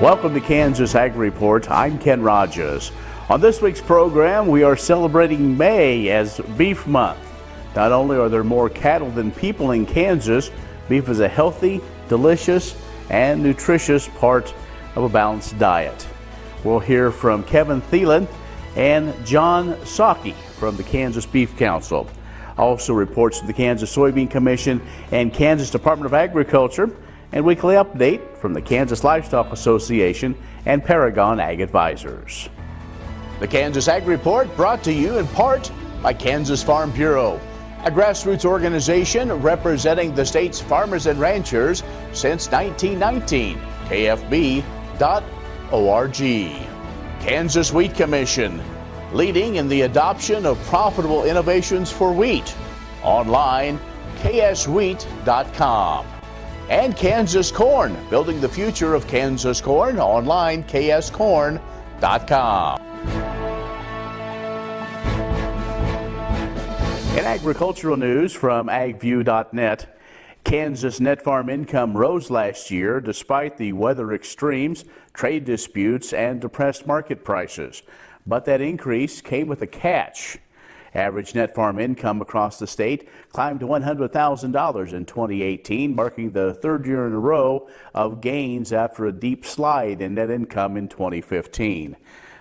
Welcome to Kansas Ag Report. I'm Ken Rogers. On this week's program, we are celebrating May as Beef Month. Not only are there more cattle than people in Kansas, beef is a healthy, delicious, and nutritious part of a balanced diet. We'll hear from Kevin Thielen and John Sockey from the Kansas Beef Council. Also reports from the Kansas Soybean Commission and Kansas Department of Agriculture, and weekly update from the Kansas Livestock Association and Paragon Ag Advisors. The Kansas Ag Report brought to you in part by Kansas Farm Bureau, a grassroots organization representing the state's farmers and ranchers since 1919, kfb.org. Kansas Wheat Commission, leading in the adoption of profitable innovations for wheat. Online, kswheat.com. And Kansas Corn, building the future of Kansas corn. Online, kscorn.com. In agricultural news from agview.net, Kansas net farm income rose last year despite the weather extremes, trade disputes, and depressed market prices. But that increase came with a catch. Average net farm income across the state climbed to $100,000 in 2018, marking the third year in a row of gains after a deep slide in net income in 2015.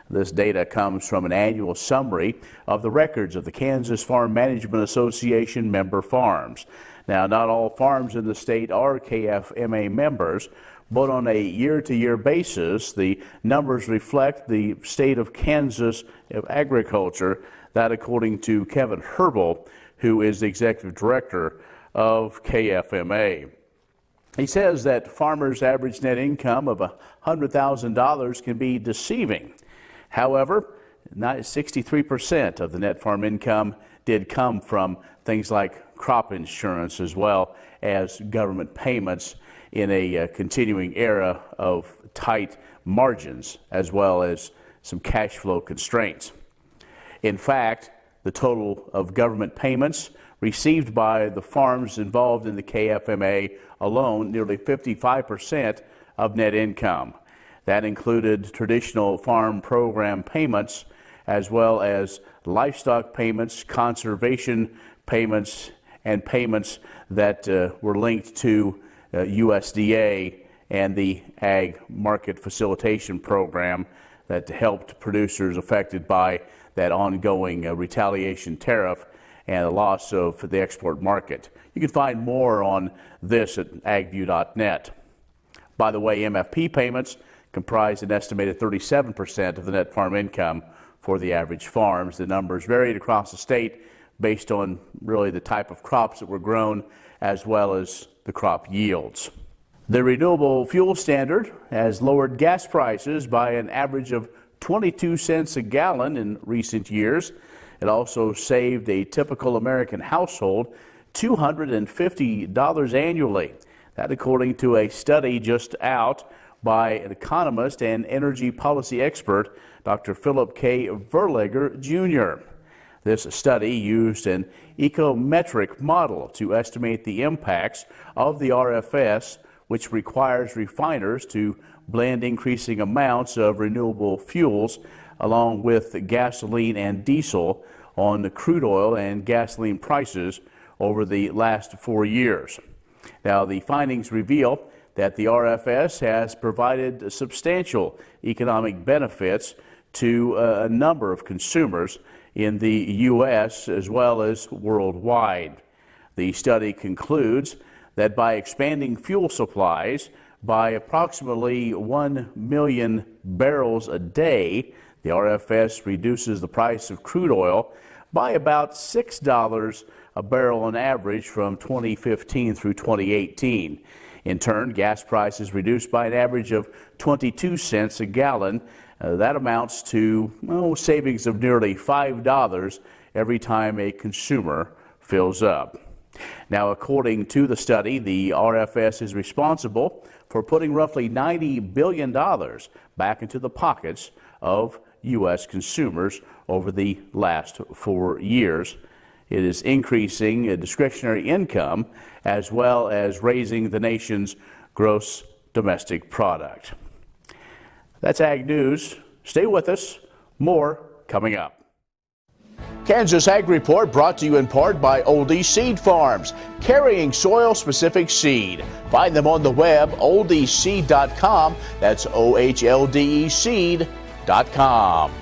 This data comes from an annual summary of the records of the Kansas Farm Management Association member farms. Now, not all farms in the state are KFMA members, but on a year-to-year basis, the numbers reflect the state of Kansas agriculture. That according to Kevin Herbal, who is the executive director of KFMA. He says that farmers' average net income of $100,000 can be deceiving. However, 63% of the net farm income did come from things like crop insurance as well as government payments in a continuing era of tight margins as well as some cash flow constraints. In fact, the total of government payments received by the farms involved in the KFMA alone, nearly 55% of net income. That included traditional farm program payments as well as livestock payments, conservation payments, and payments that were linked to USDA and the Ag Market Facilitation Program that helped producers affected by that ongoing retaliation tariff and the loss of the export market. You can find more on this at agview.net. By the way, MFP payments comprise an estimated 37% of the net farm income for the average farms. The numbers varied across the state based on really the type of crops that were grown as well as the crop yields. The renewable fuel standard has lowered gas prices by an average of 22 cents a gallon in recent years. It also saved a typical American household $250 annually. That according to a study just out by an economist and energy policy expert, Dr. Philip K. Verlager, Jr. This study used an econometric model to estimate the impacts of the RFS, which requires refiners to blend increasing amounts of renewable fuels along with gasoline and diesel on the crude oil and gasoline prices over the last 4 years. Now, the findings reveal that the RFS has provided substantial economic benefits to a number of consumers in the U.S. as well as worldwide. The study concludes that by expanding fuel supplies by approximately 1 million barrels a day, the RFS reduces the price of crude oil by about $6 a barrel on average from 2015 through 2018. In turn, gas prices reduced by an average of 22 cents a gallon. That amounts to savings of nearly $5 every time a consumer fills up. Now, according to the study, the RFS is responsible for putting roughly $90 billion back into the pockets of U.S. consumers over the last 4 years. It is increasing discretionary income as well as raising the nation's gross domestic product. That's Ag News. Stay with us. More coming up. Kansas Ag Report brought to you in part by Oldie Seed Farms, carrying soil-specific seed. Find them on the web, oldieseed.com. That's OHLDE seed.com.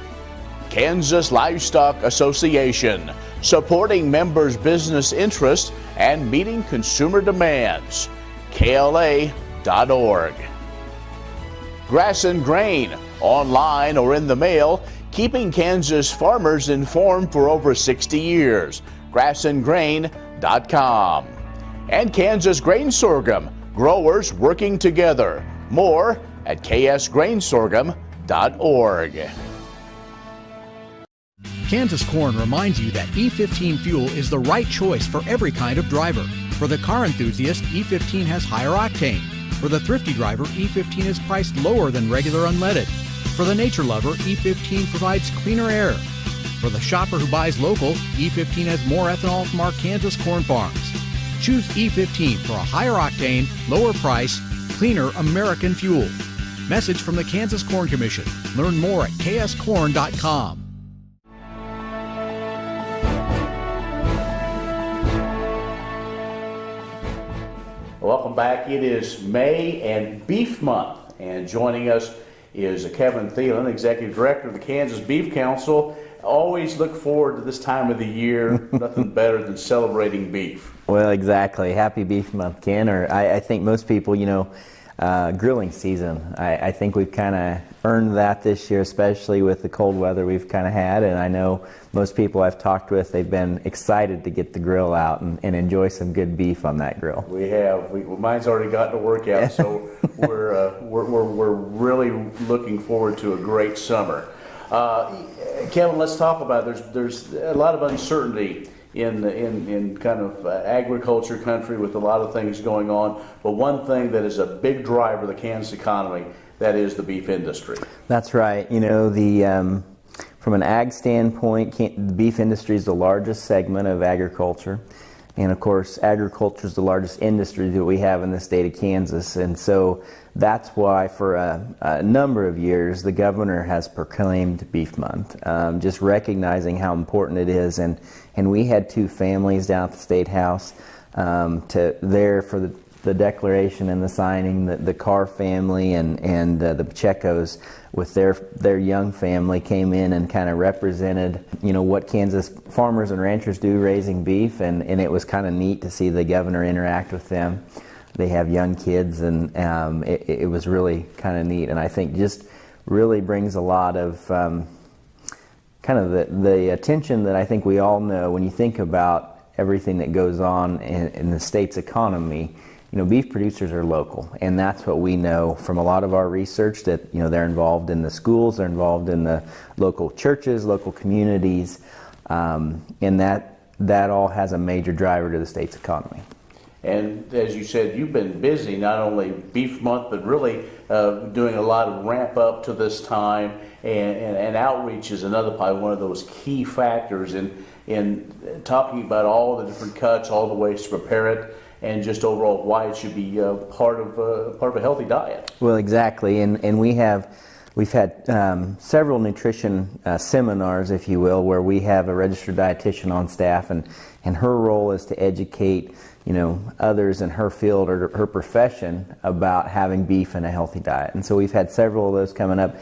Kansas Livestock Association, supporting members' business interests and meeting consumer demands. KLA.org. Grass and Grain, online or in the mail, keeping Kansas farmers informed for over 60 years. Grassandgrain.com. And Kansas Grain Sorghum, growers working together. More at ksgrainsorghum.org. Kansas Corn reminds you that E15 fuel is the right choice for every kind of driver. For the car enthusiast, E15 has higher octane. For the thrifty driver, E15 is priced lower than regular unleaded. For the nature lover, E15 provides cleaner air. For the shopper who buys local, E15 has more ethanol from our Kansas corn farms. Choose E15 for a higher octane, lower price, cleaner American fuel. Message from the Kansas Corn Commission. Learn more at kscorn.com. Welcome back. It is May and Beef Month, and joining us is Kevin Thielen, Executive Director of the Kansas Beef Council. Always look forward to this time of the year. Nothing better than celebrating beef. Well, exactly. Happy Beef Month, Ken. Or I think most people, grilling season. I think we've kind of earned that this year, especially with the cold weather we've kind of had. And I know most people I've talked with, they've been excited to get the grill out and enjoy some good beef on that grill. We have. Mine's already gotten a workout, so we're really looking forward to a great summer. Kevin, let's talk about it. There's a lot of uncertainty in kind of agriculture country with a lot of things going on, but one thing that is a big driver of the Kansas economy, that is the beef industry. That's right. From an ag standpoint, the beef industry is the largest segment of agriculture. And of course, agriculture is the largest industry that we have in the state of Kansas. And so that's why for a number of years, the governor has proclaimed Beef Month, just recognizing how important it is. And we had two families down at the State House there for the declaration and the signing, the Carr family and the Pacheco's with their young family came in and kind of represented, what Kansas farmers and ranchers do raising beef, and it was kind of neat to see the governor interact with them. They have young kids, and it was really kind of neat, and I think just really brings a lot of kind of the attention that I think we all know when you think about everything that goes on in the state's economy. Beef producers are local, and that's what we know from a lot of our research, that they're involved in the schools, they're involved in the local churches, local communities, and that all has a major driver to the state's economy. And as you said, you've been busy, not only Beef Month, but really doing a lot of ramp up to this time, and outreach is another probably one of those key factors in talking about all the different cuts, all the ways to prepare it, and just overall why it should be part of a healthy diet. Well, exactly, and we've had several nutrition seminars, if you will, where we have a registered dietitian on staff, and her role is to educate others in her field or her profession about having beef and a healthy diet. And so we've had several of those coming up.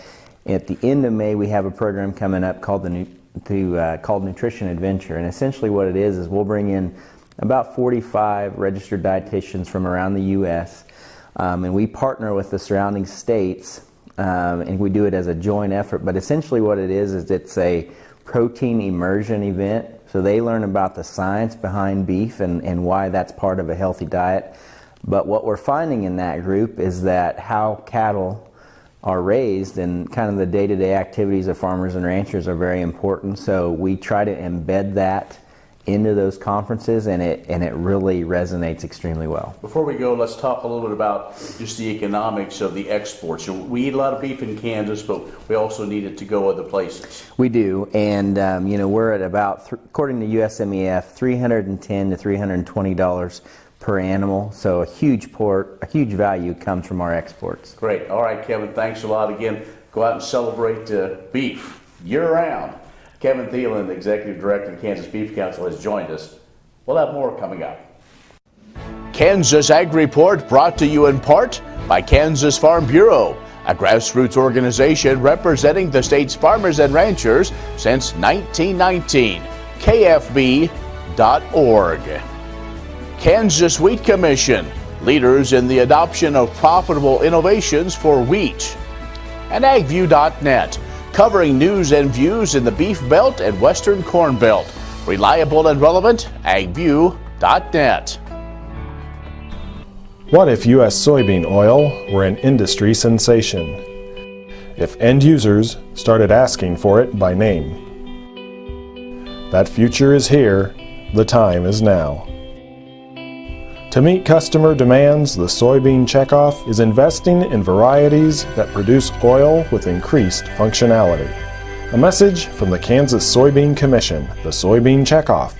At the end of May, we have a program coming up called Nutrition Adventure, and essentially what it is we'll bring in about 45 registered dietitians from around the U.S., and we partner with the surrounding states, and we do it as a joint effort. But essentially what it is it's a protein immersion event. So they learn about the science behind beef and why that's part of a healthy diet. But what we're finding in that group is that how cattle are raised and kind of the day-to-day activities of farmers and ranchers are very important. So we try to embed that into those conferences, and it really resonates extremely well. Before we go, let's talk a little bit about just the economics of the exports. We eat a lot of beef in Kansas, but we also need it to go other places. We do, and we're at about, according to USMEF, $310 to $320 per animal. So a huge value comes from our exports. Great. All right, Kevin, thanks a lot again. go out and celebrate beef year-round. Kevin Thielen, the Executive Director of the Kansas Beef Council, has joined us. We'll have more coming up. Kansas Ag Report brought to you in part by Kansas Farm Bureau, a grassroots organization representing the state's farmers and ranchers since 1919. KFB.org. Kansas Wheat Commission, leaders in the adoption of profitable innovations for wheat. And AgView.net, covering news and views in the Beef Belt and Western Corn Belt. Reliable and relevant, AgView.net. What if U.S. soybean oil were an industry sensation? If end users started asking for it by name? That future is here, the time is now. To meet customer demands, the Soybean Checkoff is investing in varieties that produce oil with increased functionality. A message from the Kansas Soybean Commission, the Soybean Checkoff.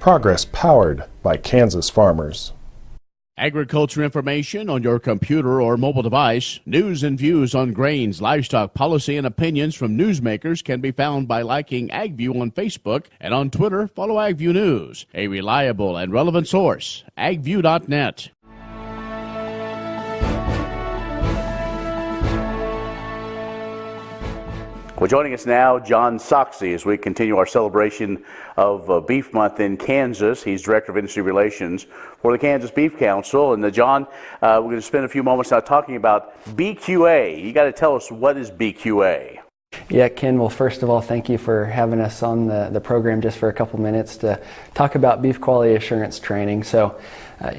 Progress powered by Kansas farmers. Agriculture information on your computer or mobile device. News and views on grains, livestock, policy, and opinions from newsmakers can be found by liking AgView on Facebook, and on Twitter, follow AgView News, a reliable and relevant source. AgView.net. Well, joining us now, John Soxie, as we continue our celebration of Beef Month in Kansas. He's Director of Industry Relations for the Kansas Beef Council. And John, we're going to spend a few moments now talking about BQA. You got to tell us, what is BQA? Yeah, Ken, well, first of all, thank you for having us on the program just for a couple minutes to talk about beef quality assurance training. So,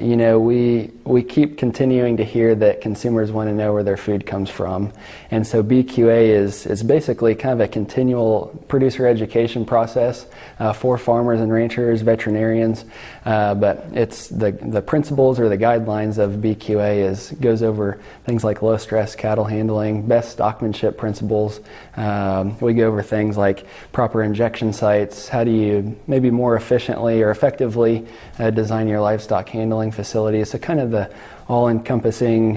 we keep continuing to hear that consumers want to know where their food comes from. And so BQA is basically kind of a continual producer education process for farmers and ranchers, veterinarians. But it's the principles or the guidelines of BQA goes over things like low stress cattle handling, best stockmanship principles. We go over things like proper injection sites, how do you maybe more efficiently or effectively design your livestock handling facilities, so kind of the all-encompassing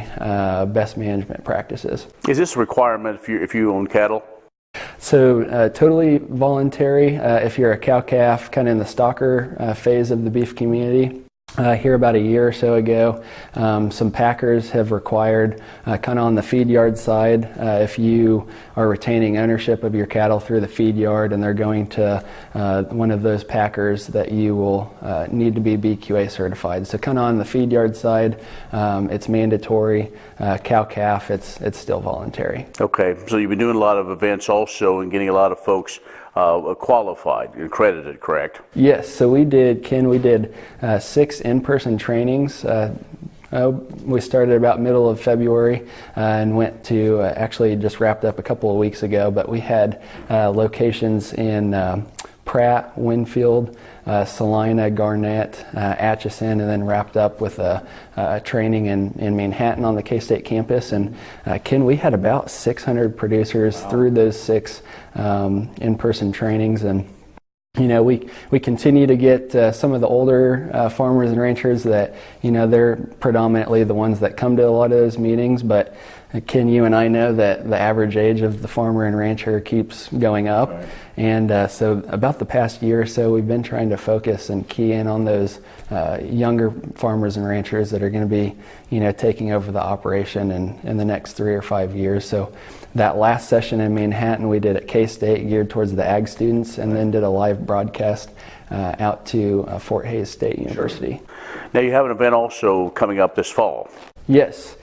best management practices. Is this a requirement if you own cattle? So totally voluntary if you're a cow-calf, kind of in the stalker phase of the beef community. Here about a year or so ago, some packers have required, kind of on the feed yard side, if you are retaining ownership of your cattle through the feed yard and they're going to one of those packers, that you will need to be BQA certified. So kind of on the feed yard side, it's mandatory. Cow-calf, it's still voluntary. Okay, so you've been doing a lot of events also and getting a lot of folks qualified and accredited, correct? Yes, so we did 6 in-person trainings. We started about middle of February and went to, actually just wrapped up a couple of weeks ago, but we had locations in Pratt, Winfield, Salina, Garnett, Atchison, and then wrapped up with a training in Manhattan on the K-State campus. And Ken, we had about 600 producers through those 6 in-person trainings. And we continue to get some of the older farmers and ranchers that, they're predominantly the ones that come to a lot of those meetings. But Ken, you and I know that the average age of the farmer and rancher keeps going up. Right. And so about the past year or so, we've been trying to focus and key in on those younger farmers and ranchers that are going to be, taking over the operation in the next 3 or 5 years. So that last session in Manhattan we did at K-State, geared towards the ag students, and then did a live broadcast out to Fort Hays State University. Sure. Now you have an event also coming up this fall. Yes,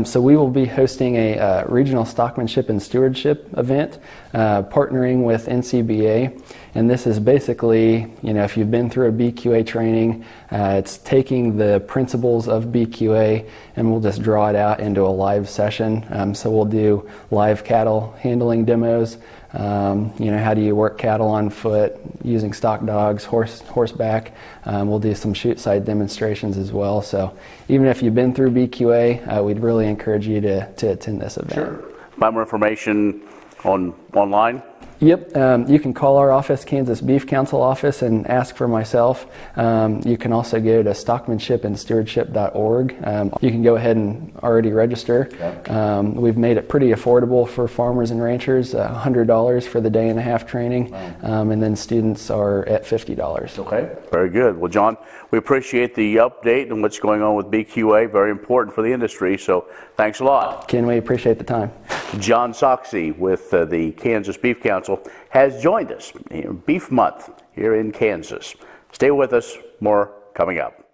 so we will be hosting a regional stockmanship and stewardship event, partnering with NCBA, and this is basically, if you've been through a BQA training, it's taking the principles of BQA and we'll just draw it out into a live session. So we'll do live cattle handling demos. How do you work cattle on foot using stock dogs, horseback. We'll do some shoot side demonstrations as well. So even if you've been through BQA, we'd really encourage you to attend this event. Sure. Find more information online? Yep, you can call our office, Kansas Beef Council office, and ask for myself. You can also go to stockmanshipandstewardship.org. You can go ahead and already register. Yep. We've made it pretty affordable for farmers and ranchers, $100 for the day and a half training, and then students are at $50. Okay, very good. Well, John, we appreciate the update and what's going on with BQA. Very important for the industry, so thanks a lot. Ken, we appreciate the time. John Soxie with the Kansas Beef Council has joined us in Beef Month here in Kansas. Stay with us, more coming up.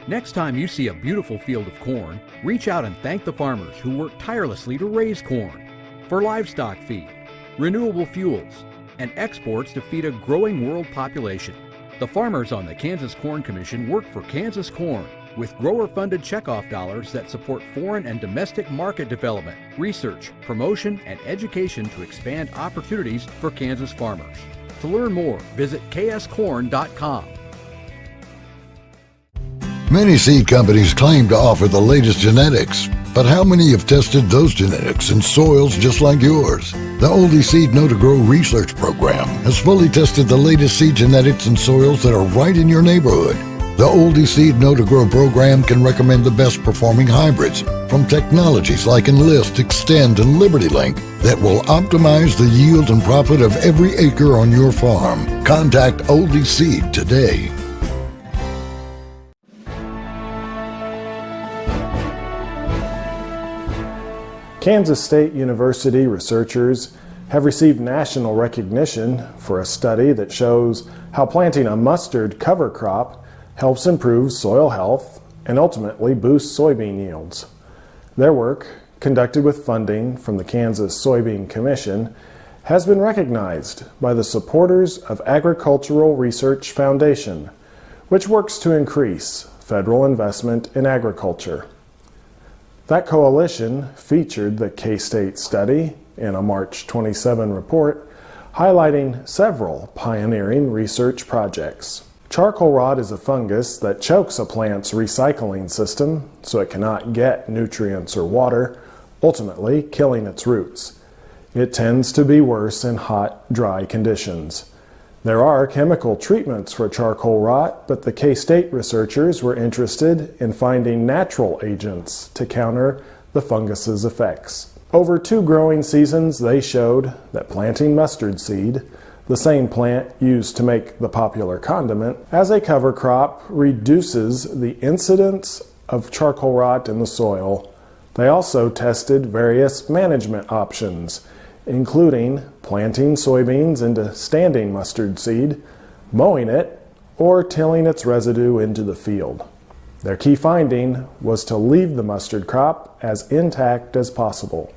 Next time you see a beautiful field of corn, reach out and thank the farmers who work tirelessly to raise corn for livestock feed, renewable fuels, and exports to feed a growing world population. The farmers on the Kansas Corn Commission work for Kansas Corn with grower-funded checkoff dollars that support foreign and domestic market development, research, promotion, and education to expand opportunities for Kansas farmers. To learn more, visit kscorn.com. Many seed companies claim to offer the latest genetics, but how many have tested those genetics in soils just like yours? The Oldie Seed Know to Grow research program has fully tested the latest seed genetics in soils that are right in your neighborhood. The Oldie Seed Know to Grow program can recommend the best performing hybrids from technologies like Enlist, Extend, and Liberty Link that will optimize the yield and profit of every acre on your farm. Contact Oldie Seed today. Kansas State University researchers have received national recognition for a study that shows how planting a mustard cover crop helps improve soil health and ultimately boost soybean yields. Their work, conducted with funding from the Kansas Soybean Commission, has been recognized by the supporters of Agricultural Research Foundation, which works to increase federal investment in agriculture. That coalition featured the K-State study in a March 27 report highlighting several pioneering research projects. Charcoal rot is a fungus that chokes a plant's recycling system so it cannot get nutrients or water, ultimately killing its roots. It tends to be worse in hot, dry conditions. There are chemical treatments for charcoal rot, but the K-State researchers were interested in finding natural agents to counter the fungus's effects. Over 2 growing seasons, they showed that planting mustard seed, the same plant used to make the popular condiment, as a cover crop reduces the incidence of charcoal rot in the soil. They also tested various management options, including planting soybeans into standing mustard seed, mowing it, or tilling its residue into the field. Their key finding was to leave the mustard crop as intact as possible.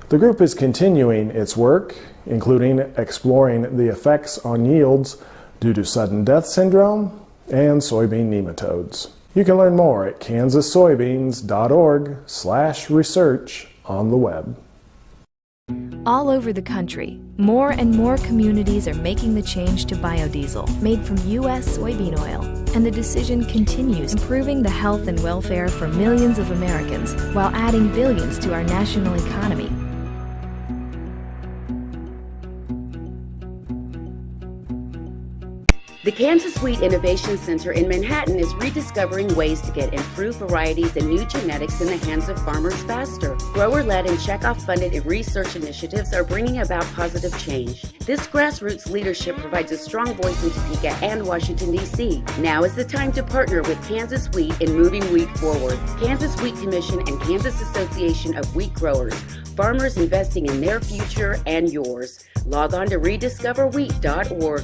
The group is continuing its work, including exploring the effects on yields due to sudden death syndrome and soybean nematodes. You can learn more at kansassoybeans.org/research on the web. All over the country, more and more communities are making the change to biodiesel made from U.S. soybean oil, and the decision continues improving the health and welfare for millions of Americans while adding billions to our national economy. The Kansas Wheat Innovation Center in Manhattan is rediscovering ways to get improved varieties and new genetics in the hands of farmers faster. Grower-led and checkoff-funded research initiatives are bringing about positive change. This grassroots leadership provides a strong voice in Topeka and Washington, D.C. Now is the time to partner with Kansas Wheat in moving wheat forward. Kansas Wheat Commission and Kansas Association of Wheat Growers. Farmers investing in their future and yours. Log on to rediscoverwheat.org.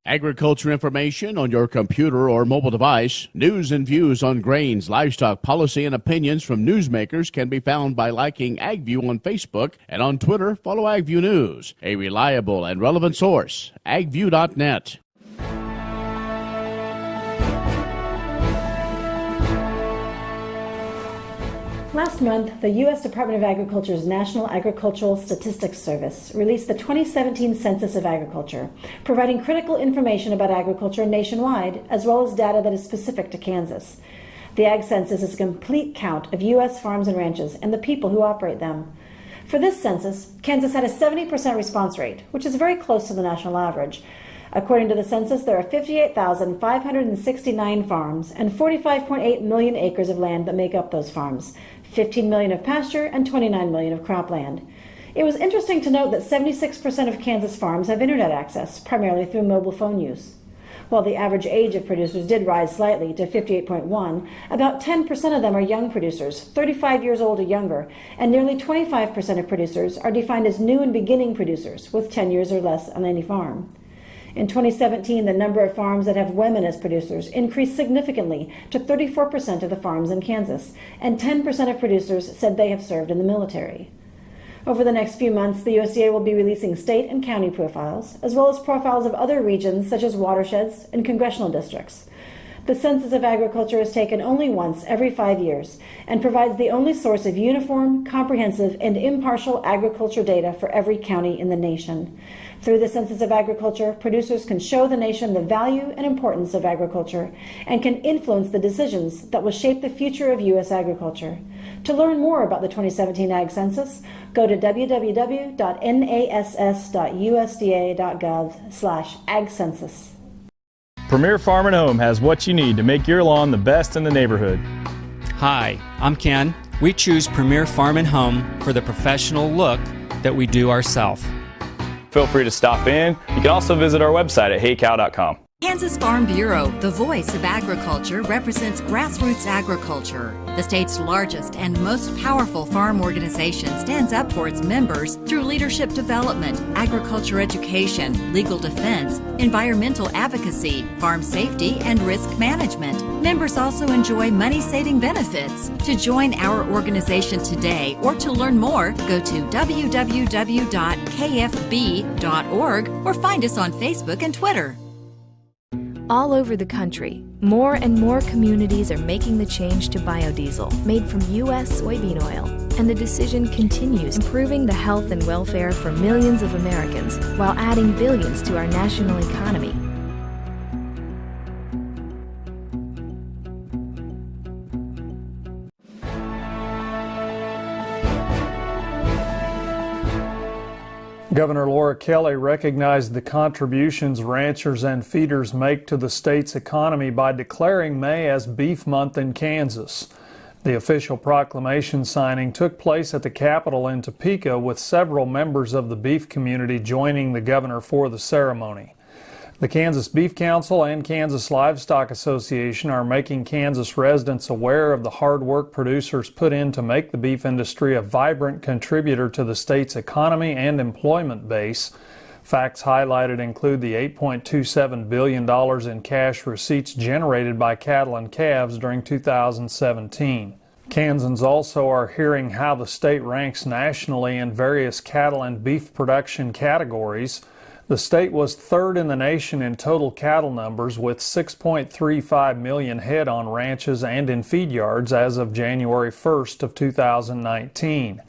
Agriculture information on your computer or mobile device. News and views on grains, livestock, policy, and opinions from newsmakers can be found by liking AgView on Facebook, and on Twitter, follow AgView News, a reliable and relevant source, agview.net. Last month, the U.S. Department of Agriculture's National Agricultural Statistics Service released the 2017 Census of Agriculture, providing critical information about agriculture nationwide, as well as data that is specific to Kansas. The Ag Census is a complete count of U.S. farms and ranches and the people who operate them. For this census, Kansas had a 70% response rate, which is very close to the national average. According to the census, there are 58,569 farms and 45.8 million acres of land that make up those farms, 15 million of pasture and 29 million of cropland. It was interesting to note that 76% of Kansas farms have internet access, primarily through mobile phone use. While the average age of producers did rise slightly to 58.1, about 10% of them are young producers, 35 years old or younger, and nearly 25% of producers are defined as new and beginning producers with 10 years or less on any farm. In 2017, the number of farms that have women as producers increased significantly to 34% of the farms in Kansas, and 10% of producers said they have served in the military. Over the next few months, the USDA will be releasing state and county profiles, as well as profiles of other regions such as watersheds and congressional districts. The Census of Agriculture is taken only once every 5 years and provides the only source of uniform, comprehensive, and impartial agriculture data for every county in the nation. Through the Census of Agriculture, producers can show the nation the value and importance of agriculture and can influence the decisions that will shape the future of U.S. agriculture. To learn more about the 2017 Ag Census, go to www.nass.usda.gov/agcensus. Premier Farm and Home has what you need to make your lawn the best in the neighborhood. Hi, I'm Ken. We choose Premier Farm and Home for the professional look that we do ourselves. Feel free to stop in. You can also visit our website at heycow.com. Kansas Farm Bureau, the voice of agriculture, represents grassroots agriculture. The state's largest and most powerful farm organization stands up for its members through leadership development, agriculture education, legal defense, environmental advocacy, farm safety, and risk management. Members also enjoy money-saving benefits. To join our organization today or to learn more, go to www.kfb.org or find us on Facebook and Twitter. All over the country, more and more communities are making the change to biodiesel made from U.S. soybean oil, and the decision continues, improving the health and welfare for millions of Americans while adding billions to our national economy. Governor Laura Kelly recognized the contributions ranchers and feeders make to the state's economy by declaring May as Beef Month in Kansas. The official proclamation signing took place at the Capitol in Topeka, with several members of the beef community joining the governor for the ceremony. The Kansas Beef Council and Kansas Livestock Association are making Kansas residents aware of the hard work producers put in to make the beef industry a vibrant contributor to the state's economy and employment base. Facts highlighted include the $8.27 billion in cash receipts generated by cattle and calves during 2017. Kansans also are hearing how the state ranks nationally in various cattle and beef production categories. The state was third in the nation in total cattle numbers, with 6.35 million head on ranches and in feed yards as of January 1st of 2019.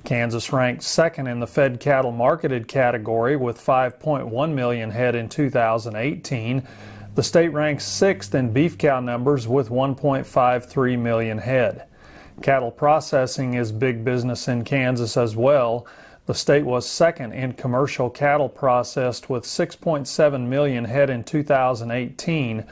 Kansas ranked second in the fed cattle marketed category with 5.1 million head in 2018. The state ranks sixth in beef cow numbers with 1.53 million head. Cattle processing is big business in Kansas as well. The state was second in commercial cattle processed with 6.7 million head in 2018.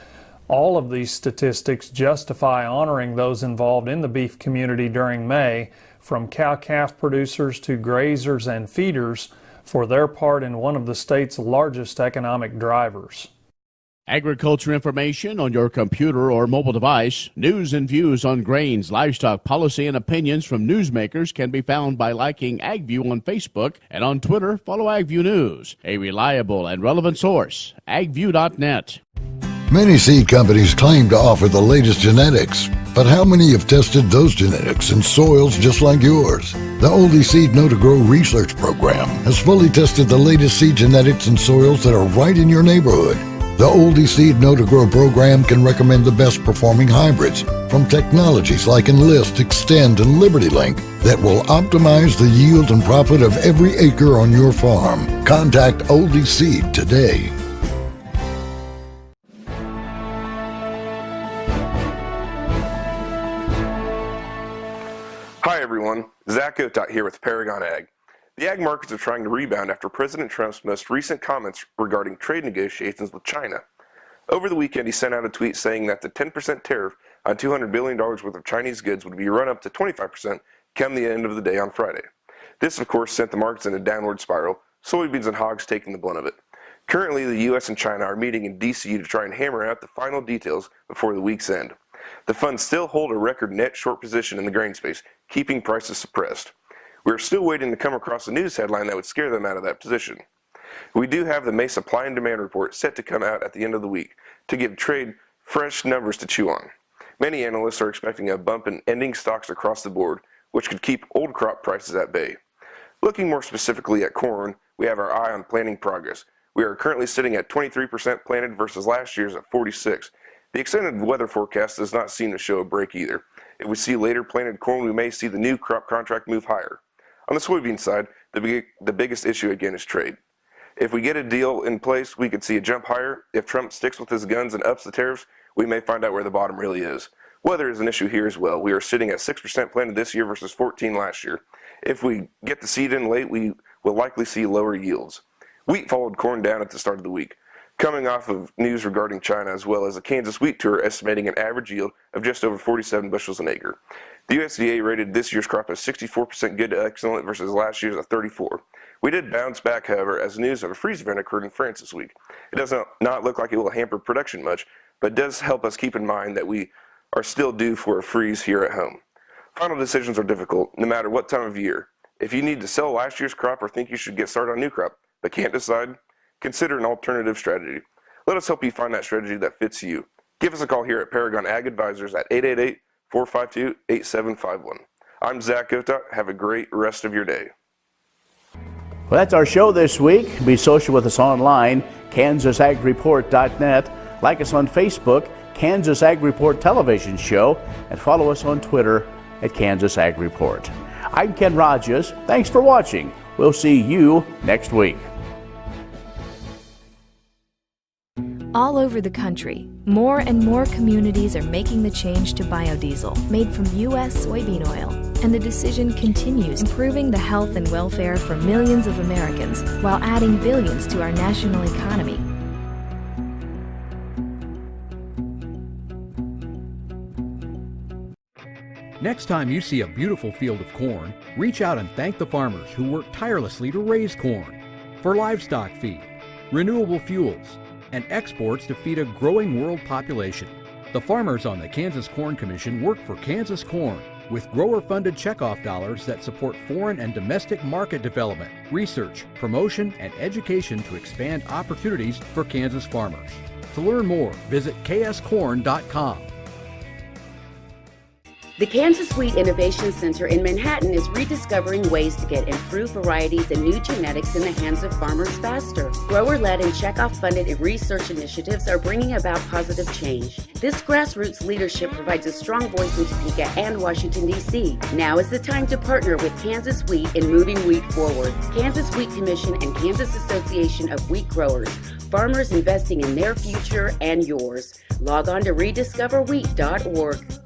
All of these statistics justify honoring those involved in the beef community during May, from cow-calf producers to grazers and feeders, for their part in one of the state's largest economic drivers. Agriculture information on your computer or mobile device. News and views on grains, livestock, policy, and opinions from newsmakers can be found by liking AgView on Facebook, and on Twitter, follow AgView News, a reliable and relevant source, agview.net. Many seed companies claim to offer the latest genetics, but how many have tested those genetics in soils just like yours? The Oldie Seed Know to Grow research program has fully tested the latest seed genetics in soils that are right in your neighborhood. The Oldie Seed Know to Grow program can recommend the best performing hybrids from technologies like Enlist, Extend, and LibertyLink that will optimize the yield and profit of every acre on your farm. Contact Oldie Seed today. Hi everyone, Zach Goettot here with Paragon Ag. The ag markets are trying to rebound after President Trump's most recent comments regarding trade negotiations with China. Over the weekend, he sent out a tweet saying that the 10% tariff on $200 billion worth of Chinese goods would be run up to 25% come the end of the day on Friday. This, of course, sent the markets in a downward spiral, soybeans and hogs taking the brunt of it. Currently, the U.S. and China are meeting in D.C. to try and hammer out the final details before the week's end. The funds still hold a record net short position in the grain space, keeping prices suppressed. We are still waiting to come across a news headline that would scare them out of that position. We do have the May supply and demand report set to come out at the end of the week to give trade fresh numbers to chew on. Many analysts are expecting a bump in ending stocks across the board, which could keep old crop prices at bay. Looking more specifically at corn, we have our eye on planting progress. We are currently sitting at 23% planted versus last year's at 46%. The extended weather forecast does not seem to show a break either. If we see later planted corn, we may see the new crop contract move higher. On the soybean side, the biggest issue again is trade. If we get a deal in place, we could see a jump higher. If Trump sticks with his guns and ups the tariffs, we may find out where the bottom really is. Weather is an issue here as well. We are sitting at 6% planted this year versus 14% last year. If we get the seed in late, we will likely see lower yields. Wheat followed corn down at the start of the week, coming off of news regarding China as well as a Kansas wheat tour estimating an average yield of just over 47 bushels an acre. The USDA rated this year's crop as 64% good to excellent versus last year's at 34%. We did bounce back, however, as news of a freeze event occurred in France this week. It does not look like it will hamper production much, but does help us keep in mind that we are still due for a freeze here at home. Final decisions are difficult, no matter what time of year. If you need to sell last year's crop or think you should get started on new crop, but can't decide, consider an alternative strategy. Let us help you find that strategy that fits you. Give us a call here at Paragon Ag Advisors at 888-452-8751. I'm Zach Gota. Have a great rest of your day. Well, that's our show this week. Be social with us online, KansasAgReport.net. Like us on Facebook, Kansas Ag Report Television Show, and follow us on Twitter at Kansas Ag Report. I'm Ken Rogers. Thanks for watching. We'll see you next week. All over the country, more and more communities are making the change to biodiesel made from U.S. soybean oil. And the decision continues, improving the health and welfare for millions of Americans while adding billions to our national economy. Next time you see a beautiful field of corn, reach out and thank the farmers who work tirelessly to raise corn for livestock feed, renewable fuels, and exports to feed a growing world population. The farmers on the Kansas Corn Commission work for Kansas Corn with grower-funded checkoff dollars that support foreign and domestic market development, research, promotion, and education to expand opportunities for Kansas farmers. To learn more, visit kscorn.com. The Kansas Wheat Innovation Center in Manhattan is rediscovering ways to get improved varieties and new genetics in the hands of farmers faster. Grower-led and checkoff-funded research initiatives are bringing about positive change. This grassroots leadership provides a strong voice in Topeka and Washington, D.C. Now is the time to partner with Kansas Wheat in moving wheat forward. Kansas Wheat Commission and Kansas Association of Wheat Growers. Farmers investing in their future and yours. Log on to rediscoverwheat.org.